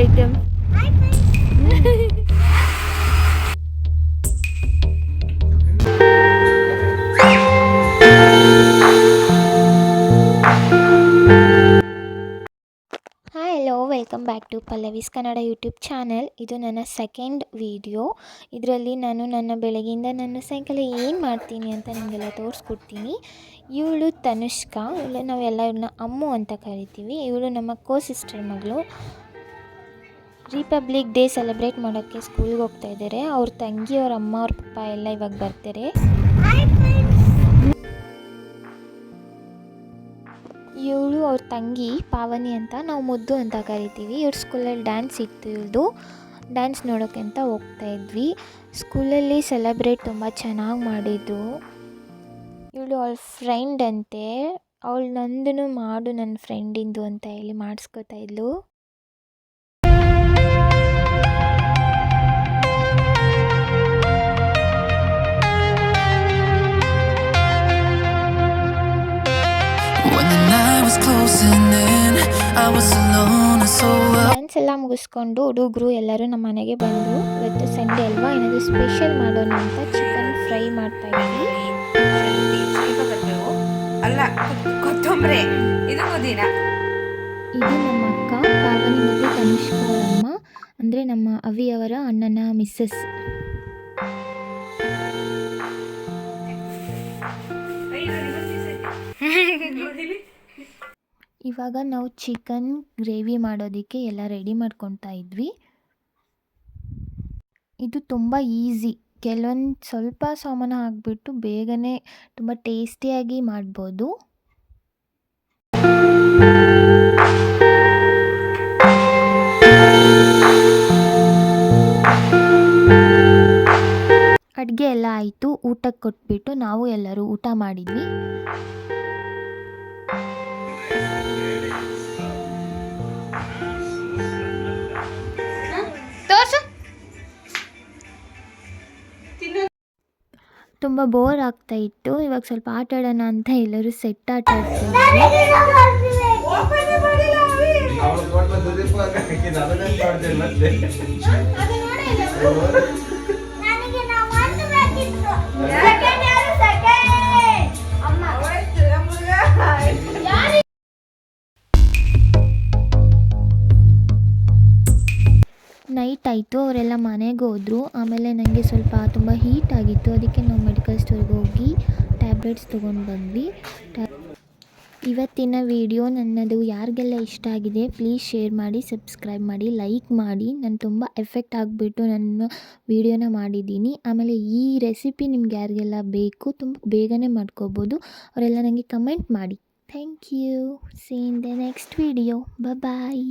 Item. Hi hello welcome back to Pallavi's Kannada YouTube channel. ಇದು ನನ್ನ second video. ಇದರಲ್ಲಿ ನಾನು ನನ್ನ ಬೆಳಗ್ಗೆಯಿಂದ ನನ್ನ ಸಾಯಂಕಾಲ ಏನು ಮಾಡ್ತೀನಿ ಅಂತ ನಿಮಗೆಲ್ಲ ತೋರಿಸ್ಕೊಡ್ತೀನಿ. ಇವಳು ತನುಷ್ಕಾ, ನಾವೆಲ್ಲ ಇವ್ರನ್ನ ಅಮ್ಮು ಅಂತ ಕರಿತೀವಿ. ಇವಳು ನಮ್ಮ ಸಿಸ್ಟರ್ ಮಗಳು. ರಿಪಬ್ಲಿಕ್ ಡೇ ಸೆಲೆಬ್ರೇಟ್ ಮಾಡೋಕ್ಕೆ ಸ್ಕೂಲ್ಗೆ ಹೋಗ್ತಾ ಇದ್ದಾರೆ. ಅವ್ರ ತಂಗಿ, ಅವ್ರ ಅಮ್ಮ, ಅವ್ರ ಪಪ್ಪ ಎಲ್ಲ ಇವಾಗ ಬರ್ತಾರೆ. ಇವಳು ಅವ್ರ ತಂಗಿ ಪಾವನಿ ಅಂತ, ನಾವು ಮುದ್ದು ಅಂತ ಕರಿತೀವಿ. ಇವ್ರ ಸ್ಕೂಲಲ್ಲಿ ಡ್ಯಾನ್ಸ್ ಇತ್ತು, ಇವಳು ಡ್ಯಾನ್ಸ್ ನೋಡೋಕ್ಕೆ ಅಂತ ಹೋಗ್ತಾ ಇದ್ವಿ. ಸ್ಕೂಲಲ್ಲಿ ಸೆಲೆಬ್ರೇಟ್ ತುಂಬ ಚೆನ್ನಾಗಿ ಮಾಡಿದ್ದು. ಇವಳು ಅವಳ ಫ್ರೆಂಡ್ ಅಂತೆ, ಅವಳು ನಂದೂ ಮಾಡು ನನ್ನ ಫ್ರೆಂಡಿಂದು ಅಂತ ಹೇಳಿ ಮಾಡಿಸ್ಕೊತಾ ಇದ್ಲು. ಡ್ಯಾನ್ಸ್ ಎಲ್ಲ ಮುಗಿಸ್ಕೊಂಡು ಹುಡುಗರು ಎಲ್ಲರೂ ನಮ್ಮ ಮನೆಗೆ ಬಂದು, ಇವತ್ತು ಸಂಡೇ ಅಲ್ವಾ, ಏನಾದರೂ ಸ್ಪೆಷಲ್ ಮಾಡೋಣ ಅಂತ ಚಿಕನ್ ಫ್ರೈ ಮಾಡ್ತಾ ಇದ್ವಿ. ಇದು ನಮ್ಮ ಅಕ್ಕ ಪಾವನಿ ಮತ್ತು ತನುಷ್ಕಾ ಅವರಮ್ಮ, ಅಂದರೆ ನಮ್ಮ ಅವಿಯವರ ಅಣ್ಣನ ಮಿಸ್ಸಸ್. ಇವಾಗ ನಾವು ಚಿಕನ್ ಗ್ರೇವಿ ಮಾಡೋದಕ್ಕೆ ಎಲ್ಲ ರೆಡಿ ಮಾಡ್ಕೊತಾ ಇದ್ವಿ. ಇದು ತುಂಬ ಈಸಿ, ಕೆಲವೊಂದು ಸ್ವಲ್ಪ ಸಾಮಾನು ಹಾಕ್ಬಿಟ್ಟು ಬೇಗನೆ ತುಂಬ ಟೇಸ್ಟಿಯಾಗಿ ಮಾಡ್ಬೋದು. ಅಡುಗೆ ಎಲ್ಲ ಆಯಿತು, ಊಟಕ್ಕೆ ಕೊಟ್ಬಿಟ್ಟು ನಾವು ಎಲ್ಲರೂ ಊಟ ಮಾಡಿದ್ವಿ. ತುಂಬ ಬೋರ್ ಆಗ್ತಾ ಇತ್ತು. ಇವಾಗ ಸ್ವಲ್ಪ ಆಟ ಆಡೋಣ ಅಂತ ಎಲ್ಲರೂ ಸೆಟ್ ಆಟ ಆಡ್ತಿದ್ವಿ. ನೈಟ್ ಆಯಿತು, ಅವರೆಲ್ಲ ಮನೆಗೆ ಹೋದರು. ಆಮೇಲೆ ನನಗೆ ಸ್ವಲ್ಪ ತುಂಬ ಹೀಟ್ ಆಗಿತ್ತು, ಅದಕ್ಕೆ ನಾವು ಮೆಡಿಕಲ್ ಸ್ಟೋರ್ಗೆ ಹೋಗಿ ಟ್ಯಾಬ್ಲೆಟ್ಸ್ ತೊಗೊಂಡು ಬಂದ್ವಿ. ಇವತ್ತಿನ ವಿಡಿಯೋ ನನ್ನದು ಯಾರಿಗೆಲ್ಲ ಇಷ್ಟ ಆಗಿದೆ ಪ್ಲೀಸ್ ಶೇರ್ ಮಾಡಿ, ಸಬ್ಸ್ಕ್ರೈಬ್ ಮಾಡಿ, ಲೈಕ್ ಮಾಡಿ. ನಾನು ತುಂಬ ಎಫೆಕ್ಟ್ ಆಗಿಬಿಟ್ಟು ನನ್ನ ವಿಡಿಯೋನ ಮಾಡಿದ್ದೀನಿ. ಆಮೇಲೆ ಈ ರೆಸಿಪಿ ನಿಮ್ಗೆ ಯಾರಿಗೆಲ್ಲ ಬೇಕು ತುಂಬ ಬೇಗನೆ ಮಾಡ್ಕೋಬೋದು, ಅವರೆಲ್ಲ ನನಗೆ ಕಮೆಂಟ್ ಮಾಡಿ. Thank you. See in the next video. Bye.